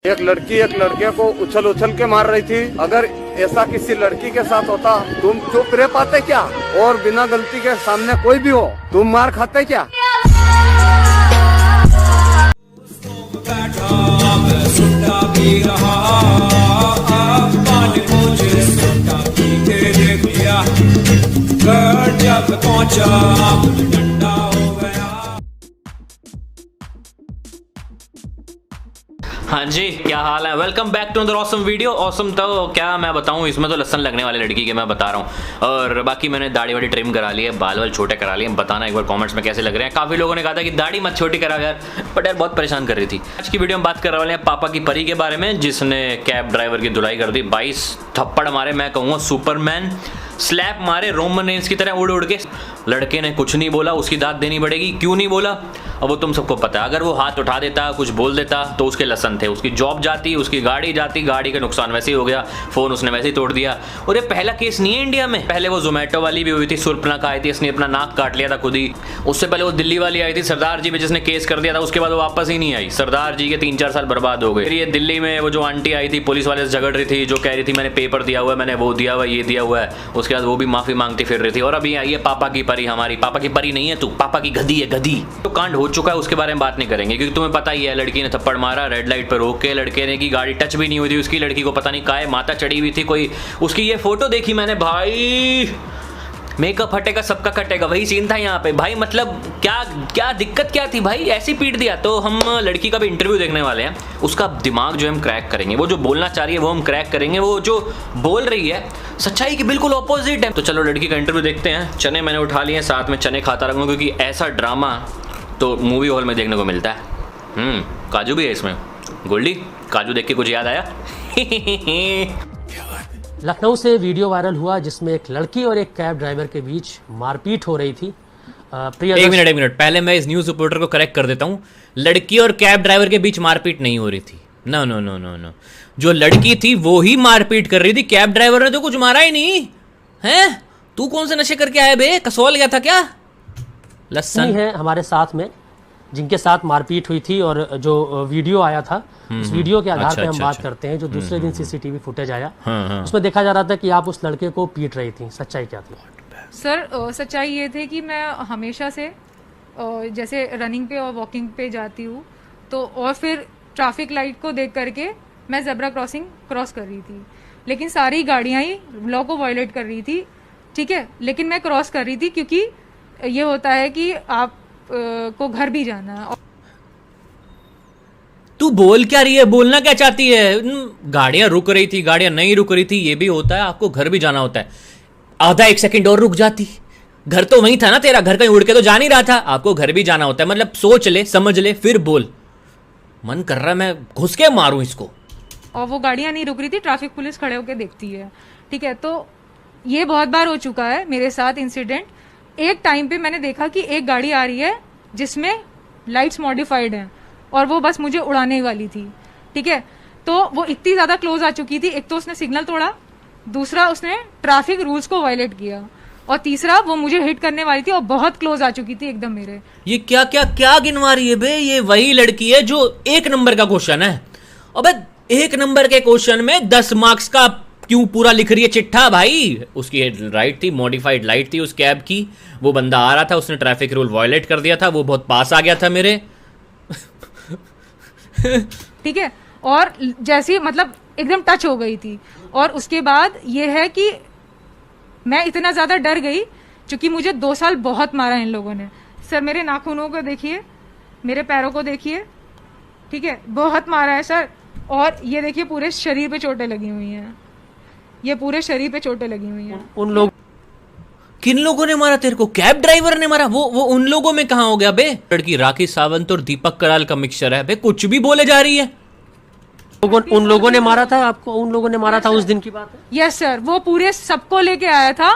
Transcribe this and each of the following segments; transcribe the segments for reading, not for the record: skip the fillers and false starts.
एक लड़की एक लड़के को उछल उछल के मार रही थी। अगर ऐसा किसी लड़की के साथ होता तुम चुप रह पाते क्या? और बिना गलती के सामने कोई भी हो तुम मार खाते क्या? हाँ जी, क्या हाल है? Welcome back to another awesome video. Awesome तो क्या मैं बताऊँ, इसमें तो लसन लगने वाले लड़की के मैं बता रहा हूँ। और बाकी मैंने दाढ़ी वाड़ी ट्रिम करा ली है, बाल वाल छोटे करा लिए। बताना एक बार कमेंट्स में कैसे लग रहे हैं। काफ़ी लोगों ने कहा था कि दाढ़ी मत छोटी करा यार, बट यार बहुत परेशान कर रही थी। आज की वीडियो में बात कर रहे वाले हैं पापा की परी के बारे में, जिसने कैब ड्राइवर की धुलाई कर दी। 22 थप्पड़ मारे, मैं कहूँगा सुपरमैन स्लैप मारे रोमन रेंज की तरह उड़ उड़ के। लड़के ने कुछ नहीं बोला, उसकी दाद देनी पड़ेगी। क्यों नहीं बोला अब वो तुम सबको पता है। अगर वो हाथ उठा देता, कुछ बोल देता तो उसके लसन थे, उसकी जॉब जाती, उसकी गाड़ी जाती, गाड़ी का नुकसान वैसे ही हो गया, फोन उसने वैसे ही तोड़ दिया। और ये पहला केस नहीं है इंडिया में। पहले वो जोमेटो वाली भी हुई थी, सुर्पनखा आई थी, इसने अपना नाक काट लिया था खुद ही। उससे पहले वो दिल्ली वाली आई थी सरदार जी पे, जिसने केस कर दिया था। उसके बाद वो वापस ही नहीं आई। सरदार जी के 3-4 साल बर्बाद हो गए। फिर ये दिल्ली में वो जो आंटी आई थी, पुलिस वाले से झगड़ रही थी, जो कह रही थी मैंने पेपर दिया हुआ है, मैंने वो दिया हुआ है, ये दिया हुआ है। उसके बाद वो भी माफी मांगती फिर रही थी। और अभी आई है पापा की परी हमारी। पापा की परी नहीं है तू, पापा की गधी है, गधी। तो कांड हो चुका है, उसके बारे में बात नहीं करेंगे, क्योंकि तुम्हें पता ही है लड़की ने थप्पड़ मारा, रेड लाइट पर रोक के। लड़के ने की गाड़ी टच भी नहीं हुई थी उसकी। लड़की को पता नहीं काहे माता चढ़ी हुई थी कोई। उसकी ये फोटो देखी मैंने, भाई मेकअप हटेगा सबका कटेगा, वही सीन था यहाँ पे भाई। मतलब क्या क्या दिक्कत क्या थी भाई, ऐसी पीट दिया। तो हम लड़की का भी इंटरव्यू देखने वाले हैं, उसका दिमाग जो हम क्रैक करेंगे। वो जो बोलना चाह रही है वो हम क्रैक करेंगे, वो जो बोल रही है सच्चाई की बिल्कुल ऑपोजिट है। तो चलो लड़की का इंटरव्यू देखते हैं। चने मैंने उठा लिए, साथ में चने खाता रहूँगा, क्योंकि ऐसा ड्रामा तो मूवी हॉल में देखने को मिलता है। काजू भी है इसमें। गोल्डी, काजू देख के कुछ याद आया? लखनऊ से वीडियो वायरल हुआ जिसमें एक लड़की और एक कैब ड्राइवर के बीच मारपीट हो रही थी। एक मिनट पहले मैं इस न्यूज़ रिपोर्टर को करेक्ट कर देता हूँ। लड़की और कैब ड्राइवर के बीच मारपीट नहीं हो रही थी। No no no no no, जो लड़की थी वो ही मारपीट कर रही थी। कैब ड्राइवर ने तो कुछ मारा ही नहीं है। तू कौन से नशे करके आया बे? कसौल गया था क्या? लसन है हमारे साथ में जिनके साथ मारपीट हुई थी, और जो वीडियो आया था उस वीडियो के आधार पे हम बात करते हैं। जो दूसरे दिन सीसीटीवी फुटेज आया, उसमें देखा जा रहा था कि आप उस लड़के को पीट रही थी। सच्चाई क्या थी? सर सच्चाई ये थी कि मैं हमेशा से जैसे रनिंग पे और वॉकिंग पे जाती हूँ, तो और फिर ट्रैफिक लाइट को देख करके मैं जेब्रा क्रॉसिंग क्रॉस कर रही थी, लेकिन सारी गाड़ियाँ ही लॉ को वायलेट कर रही थी। ठीक है, लेकिन मैं क्रॉस कर रही थी क्योंकि ये होता है कि आप को घर भी जाना है। तू बोल क्या रही है? बोलना क्या चाहती है? गाड़ियां रुक रही थी, गाड़ियां नहीं रुक रही थी, ये भी होता है। आपको घर भी जाना होता है। आधा 1 सेकंड और रुक जाती, घर तो वहीं था ना तेरा, घर कहीं उड़ के तो जा नहीं रहा था। आपको घर भी जाना होता है। मतलब सोच ले, समझ ले, फिर बोल। मन कर रहा मैं घुस के मारूं इसको। और वो गाड़ियां नहीं रुक रही थी, ट्रैफिक पुलिस खड़े होकर देखती है। ठीक है, तो ये बहुत बार हो चुका है मेरे साथ इंसिडेंट। एक टाइम पे मैंने देखा कि एक गाड़ी आ रही है जिसमें लाइट्स मॉडिफाइड हैं और वो बस मुझे उड़ाने वाली थी। ठीक है, तो वो इतनी ज्यादा क्लोज आ चुकी थी। एक तो उसने सिग्नल तोड़ा, दूसरा उसने ट्रैफिक रूल्स को वायलेट किया, और तीसरा वो मुझे हिट करने वाली थी और बहुत क्लोज आ चुकी थी एकदम मेरे। ये क्या क्या क्या गिनवा रही है बे? ये वही लड़की है जो 1 नंबर का क्वेश्चन है। अबे 1 नंबर के क्वेश्चन में 10 मार्क्स का क्यों पूरा लिख रही है चिट्ठा भाई? उसकी राइट थी, मॉडिफाइड लाइट थी उस कैब की। वो बंदा आ रहा था, उसने ट्रैफिक रूल वायलेट कर दिया था, वो बहुत पास आ गया था मेरे। ठीक है, और जैसी मतलब एकदम टच हो गई थी। और उसके बाद ये है कि मैं इतना ज्यादा डर गई, क्योंकि मुझे 2 साल बहुत मारा इन लोगों ने। सर मेरे नाखूनों को देखिए, मेरे पैरों को देखिए। ठीक है, बहुत मारा है सर। और ये देखिए पूरे शरीर पे चोटें लगी हुई हैं, ये पूरे शरीर पे चोटें लगी हुई हैं। उन लोग किन लोगों ने मारा तेरे को? कैब ड्राइवर ने मारा? वो उन लोगों में कहां हो गया बे? लड़की राखी सावंत और दीपक कराल का मिक्सचर है बे, कुछ भी बोले जा रही है। उन लोगों ने मारा था आपको? उन लोगों ने मारा था उस दिन की बात है? यस सर, वो पूरे सबको लेके आया था,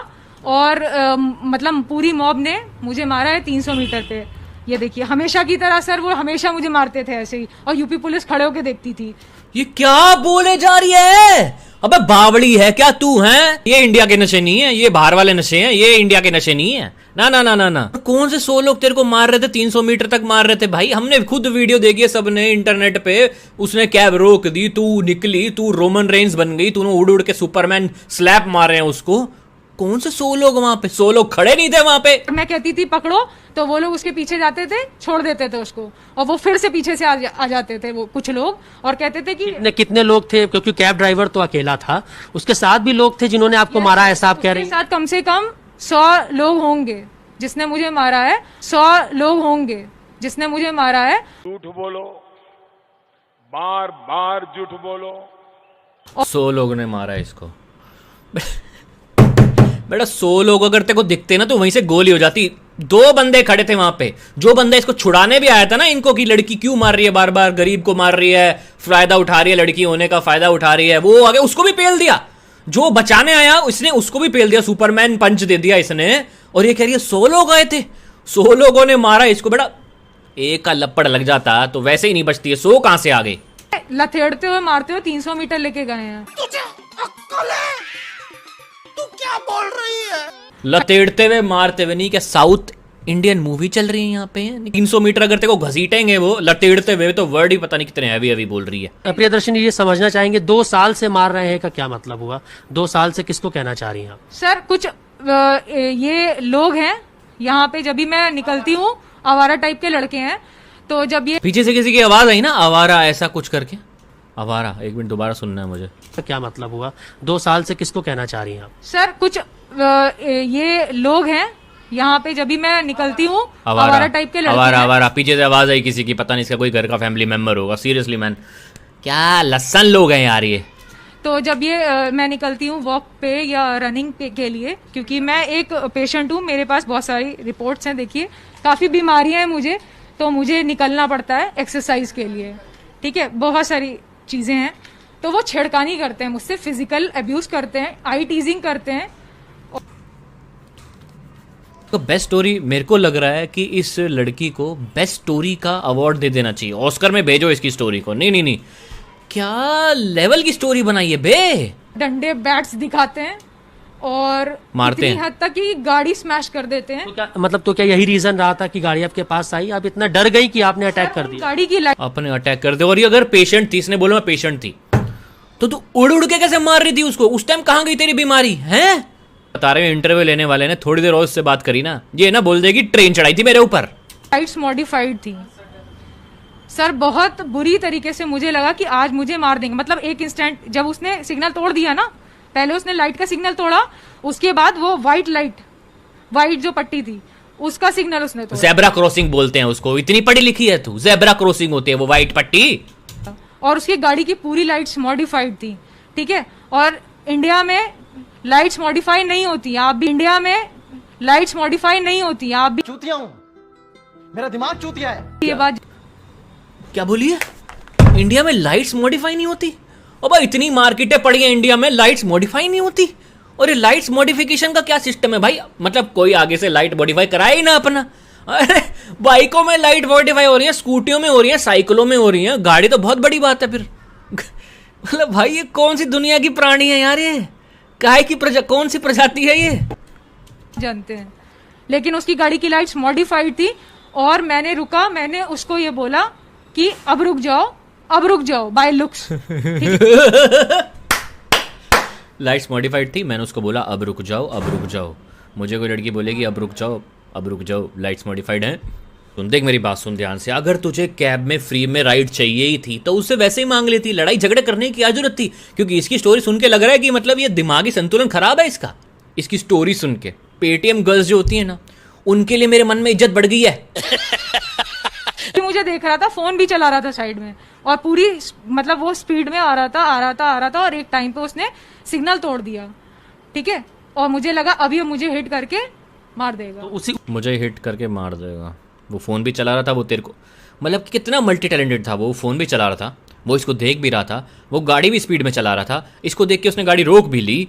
और मतलब पूरी मॉब ने मुझे मारा है 300 मीटर पे। ये देखिए, हमेशा की तरह सर वो हमेशा मुझे मारते थे ऐसे ही, और यूपी पुलिस खड़े होके देखती थी। ये क्या बोले जा रही है? अबे बावड़ी है क्या तू? है ये इंडिया के नशे नहीं है, ये बाहर वाले नशे हैं, ये इंडिया के नशे नहीं है। ना ना ना ना ना, कौन से 100 लोग तेरे को मार रहे थे, 300 मीटर तक मार रहे थे भाई, हमने खुद वीडियो देखी है सबने इंटरनेट पे। उसने कैब रोक दी, तू निकली, तू रोमन रेंज बन गई, तूने उड़ उड़ के सुपरमैन स्लैप मार रहे हैं उसको। कौन से 100 लोग वहां पे? 100 लोग खड़े नहीं थे वहां पे। मैं कहती थी पकड़ो, तो वो लोग उसके पीछे जाते थे, छोड़ देते थे उसको, और वो फिर से पीछे से आ जाते थे वो कुछ लोग, और कहते थे कि कितने लोग थे? क्योंकि कैब ड्राइवर तो अकेला था, उसके साथ भी लोग थे जिन्होंने आपको मारा, ऐसा आप कह रहे हैं? साथ कम से कम 100 लोग होंगे जिसने मुझे मारा है, 100 लोग होंगे जिसने मुझे मारा है। झूठ बोलो, बार बार झूठ बोलो। 100 लोगों ने मारा इसको। बेटा 100 लोग अगर तेरे को दिखते ना तो वहीं से गोली हो जाती। 2 बंदे खड़े थे वहां पे, जो बंदा इसको छुड़ाने भी आया था ना इनको, कि लड़की क्यों मार रही है, बार बार गरीब को मार रही है, फायदा उठा रही है, लड़की होने का फायदा उठा रही है, वो आगे उसको भी पेल दिया। जो बचाने आया इसने उसको भी पेल दिया, सुपरमैन पंच दे दिया इसने। और ये कह रही है 100 लोग आए थे, 100 लोगों ने मारा इसको। बेटा एक का लपड़ लग जाता तो वैसे ही नहीं बचती है, 100 कहां से आ गई? लथेड़ते हुए मारते हुए 300 मीटर लेके गए हैं। लतेड़ते हुए मारते हुए नहीं, क्या साउथ इंडियन मूवी चल रही है यहाँ पे? 300 मीटर अगर तेरे को घसीटेंगे वो लतेड़ते हुए, तो वर्ड ही पता नहीं कितने हैवी हैवी बोल रही है। प्रियदर्शनी ये समझना चाहेंगे 2 साल से मार रहे हैं का क्या मतलब हुआ? 2 साल से किसको कहना चाह रही हैं आप? सर कुछ ये लोग हैं यहाँ पे, जब भी मैं निकलती हूँ, आवारा टाइप के लड़के हैं, तो जब ये पीछे से किसी की आवाज आई ना, आवारा ऐसा कुछ करके, आवारा, 1 मिनट दोबारा सुनना है मुझे। क्या मतलब हुआ? 2 साल से किसको कहना चाह रही हैं आप? सर कुछ ये लोग हैं यहाँ पे, जब भी मैं निकलती हूँ, आवारा टाइप के लड़के आवारा हैं। आवारा, पीछे से आवाज आई किसी की, पता नहीं इसका कोई घर का फैमिली मेंबर होगा। सीरियसली मैन, क्या लसन लोग हैं यार ये। तो जब ये मैं निकलती हूँ वॉक पे या रनिंग पे के लिए, क्योंकि मैं एक पेशेंट हूँ, मेरे पास बहुत सारी रिपोर्ट्स हैं, देखिए काफ़ी बीमारियां हैं मुझे, तो मुझे निकलना पड़ता है एक्सरसाइज के लिए, ठीक है, बहुत सारी चीज़ें हैं। तो वो छेड़खानी करते हैं मुझसे, फिजिकल अब्यूज करते हैं, आई टीजिंग करते हैं। तो बेस्ट स्टोरी मेरे को लग रहा है कि इस लड़की को बेस्ट स्टोरी का अवार्ड दे देना चाहिए, ऑस्कर में भेजो इसकी स्टोरी को। नहीं नहीं नहीं, क्या लेवल की स्टोरी बनाई है बे। डंडे बैट्स दिखाते हैं और मारते इतनी हैं, हद तक कि गाड़ी स्मैश कर देते हैं। तो क्या मतलब, तो क्या यही रीजन रहा था कि गाड़ी आपके पास आई, आप इतना डर गई कि आपने अटैक कर दिया? गाड़ी की लाइट अपने अटैक कर दे। और ये अगर पेशेंट थी, इसने बोला मैं पेशेंट थी, तो तू उड़ उड़ के कैसे मार रही थी उसको? उस टाइम कहाँ गई तेरी बीमारी है? बता रहे इंटरव्यू लेने वाले ने थोड़ी देर और उससे बात करी ना, ये ना बोल देगी ट्रेन चढ़ाई थी मेरे ऊपर। लाइट्स मॉडिफाइड थी सर, बहुत बुरी तरीके से मुझे लगा कि आज मुझे मार देंगे। मतलब एक इंस्टेंट जब उसने सिग्नल तोड़ दिया ना, पहले उसने लाइट का सिग्नल तोड़ा, उसके बाद वो व्हाइट लाइट, व्हाइट जो पट्टी थी उसका सिग्नल उसने तोड़ा। ज़ेब्रा क्रॉसिंग बोलते हैं उसको, इतनी पढ़ी लिखी है तू? ज़ेब्रा क्रॉसिंग होती है वो व्हाइट पट्टी। और उसकी गाड़ी की पूरी लाइट्स मॉडिफाइड थी, ठीक है। और इंडिया में लाइट्स मॉडिफाई नहीं होती, आप भी इंडिया में लाइट्स मॉडिफाई नहीं होती, आप भी चूतिया हूं, मेरा दिमाग चूतिया है। ये बात क्या बोलिए? इंडिया में लाइट्स मॉडिफाई नहीं होती? और भाई इतनी मार्केटें पड़ी हैं इंडिया में, लाइट्स मॉडिफाई नहीं होती? और ये लाइट्स मॉडिफिकेशन का क्या सिस्टम है भाई? मतलब कोई आगे से लाइट मॉडिफाई कराए ही ना अपना। अरे बाइकों में लाइट मॉडिफाई हो रही है, स्कूटियों में हो रही है, साइकिलों में हो रही है, गाड़ी तो बहुत बड़ी बात है फिर। मतलब भाई ये कौन सी दुनिया की प्राणी है यार ये? काहे की कौन सी प्रजाति है ये? जानते हैं। लेकिन उसकी गाड़ी की लाइट्स मॉडिफाइड थी और मैंने रुका, मैंने उसको ये बोला कि अब रुक जाओ, अब रुक जाओ, बाय लुक्स। लाइट्स मॉडिफाइड थी, मैंने उसको बोला अब रुक जाओ, अब रुक जाओ। मुझे कोई लड़की बोलेगी अब रुक जाओ, अब रुक जाओ, लाइट्स मॉडिफाइड हैं। सुन देख मेरी बात सुन ध्यान से, अगर तुझे कैब में फ्री में राइड चाहिए ही थी तो उससे वैसे ही मांग लेती, लड़ाई झगड़े करने की क्या जरूरत थी? क्योंकि इसकी स्टोरी सुन के लग रहा है कि मतलब ये दिमागी संतुलन खराब है इसका। इसकी स्टोरी सुन के पेटीएम गर्ल्स जो होती है ना, उनके लिए मेरे मन में इज्जत बढ़ गई है। मुझे देख रहा था, फोन भी चला रहा था साइड में, और पूरी मतलब वो स्पीड में आ रहा था और एक टाइम पे उसने सिग्नल तोड़ दिया, ठीक है। और मुझे लगा अभी मुझे हिट करके मार देगा, तो उसी मुझे हिट करके मार देगा। वो फोन भी चला रहा था, वो तेरे को मतलब कितना मल्टी टैलेंटेड था वो फोन भी चला रहा था, वो इसको देख भी रहा था, वो गाड़ी भी स्पीड में चला रहा था, इसको देख के उसने गाड़ी रोक भी ली।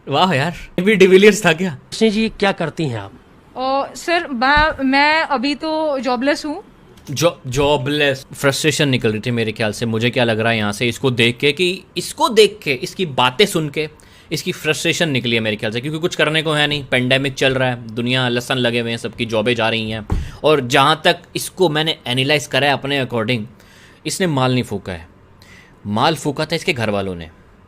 वाह यार, भी डिविलियर्स था क्या? कृष्ण जी क्या करती हैं आप? और सर मैं अभी तो जॉबलेस हूँ। जॉबलेस? फ्रस्ट्रेशन निकल रही थी मेरे ख्याल से। मुझे क्या लग रहा है यहाँ से, इसको देख के कि इसको देख के, इसकी बातें सुन के इसकी फ्रस्ट्रेशन निकली है मेरे ख्याल से, क्योंकि कुछ करने को है नहीं, पेंडेमिक चल रहा है, दुनिया लसन लगे हुए हैं, सबकी जॉबें जा रही हैं। और जहाँ तक इसको मैंने एनालाइज करा है अपने अकॉर्डिंग, इसने माल नहीं फूका है, माल फूका था इसके घर वालों ने,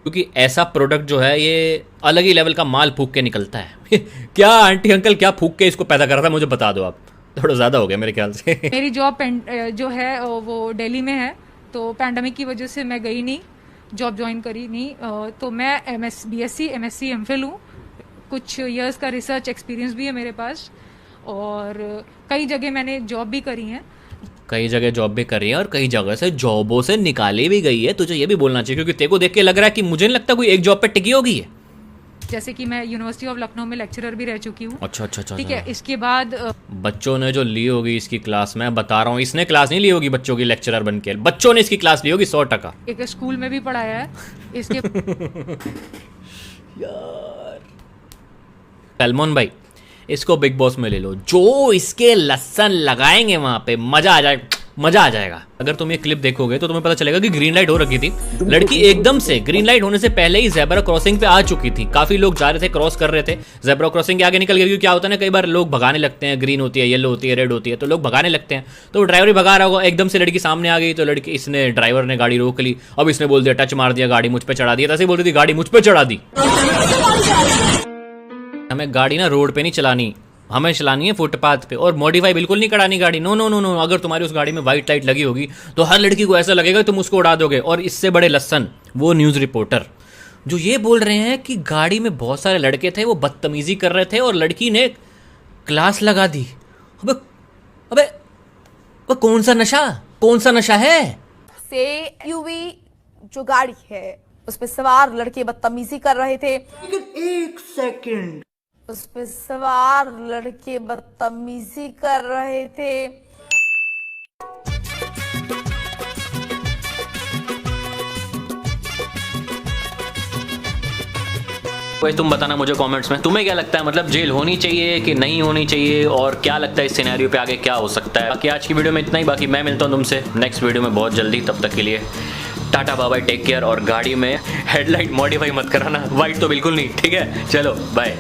क्योंकि ऐसा प्रोडक्ट जो है ये अलग ही लेवल का माल फूक के निकलता है। क्या आंटी अंकल क्या फूक के इसको पैदा कर रहा था, मुझे बता दो आप, थोड़ा ज़्यादा हो गया मेरे ख्याल से। मेरी जॉब जो है वो दिल्ली में है, तो पैंडमिक की वजह से मैं गई नहीं, जॉब ज्वाइन करी नहीं। तो मैं BSc MSc MPhil हूँ, कुछ इयर्स का रिसर्च एक्सपीरियंस भी है मेरे पास, और कई जगह मैंने जॉब भी करी है। कई जगह जॉब भी करी है और कई जगह से जॉबों से निकाली भी गई है। तुझे ये भी बोलना चाहिए, क्योंकि तेरे को देख के लग रहा है कि मुझे नहीं लगता कोई एक जॉब पे टिकी होगी है। जैसे कि मैं यूनिवर्सिटी ऑफ लखनऊ में लेक्चरर भी रह चुकी हूँ। अच्छा। ठीक है, इसके बाद बच्चों ने जो ली होगी इसकी क्लास, मैं बता रहा हूँ, इसने क्लास नहीं ली होगी बच्चों की लेक्चरर बन के, बच्चों ने इसकी क्लास ली होगी 100%। एक स्कूल में भी पढ़ाया है इसके। सलमान भाई इसको बिग बॉस में ले लो, जो इसके लसन लगाएंगे वहां पे मजा आ जाएगा। अगर तुम ये क्लिप देखोगे तो तुम्हें पता चलेगा कि ग्रीन लाइट हो रखी थी, लड़की एकदम से ग्रीन लाइट होने से पहले ही जेब्रा क्रॉसिंग पे आ चुकी थी। काफी लोग जा रहे थे, क्रॉस कर रहे थे, जेब्रा क्रॉसिंग के आगे निकल गई। क्योंकि क्या होता है ना, कई बार लोग भगाने लगते हैं, ग्रीन होती है, येलो होती है, रेड होती है, तो लोग भगाने लगते हैं, तो ड्राइवर ही भगा रहा होगा, एकदम से लड़की सामने आ गई, तो लड़की इसने ड्राइवर ने गाड़ी रोक ली। अब इसने बोल दिया, टच मार दिया, गाड़ी मुझ पर चढ़ा दी, ऐसे बोल रही थी गाड़ी मुझ पर चढ़ा दी। हमें गाड़ी ना रोड पे नहीं चलानी, हमें चलानी है फुटपाथ पे, और मॉडिफाई बिल्कुल नहीं करानी गाड़ी। नो। अगर तुम्हारी उस गाड़ी में व्हाइट लाइट लगी होगी तो हर लड़की को ऐसा लगेगा तुम उसको उड़ा दोगे। और इससे बड़े लसन वो न्यूज़ रिपोर्टर जो ये बोल रहे हैं कि गाड़ी में बहुत सारे लड़के थे, वो बदतमीजी कर रहे थे और लड़की ने क्लास लगा दी। अबे कौन सा नशा है? से यूवी जो गाड़ी है उस पे सवार लड़के बदतमीजी कर रहे थे। एक सेकंड, उस पे सवार लड़के बदतमीजी कर रहे थे। भाई तुम बताना मुझे कमेंट्स में, तुम्हें क्या लगता है, मतलब जेल होनी चाहिए कि नहीं होनी चाहिए, और क्या लगता है इस सिनेरियो पे आगे क्या हो सकता है। बाकी आज की वीडियो में इतना ही, बाकी मैं मिलता हूँ तुमसे नेक्स्ट वीडियो में बहुत जल्दी। तब तक के लिए tata bye bye, take care. और गाड़ी में हेडलाइट मॉडिफाई मत कराना, वाइट तो बिल्कुल नहीं, ठीक है? चलो बाय।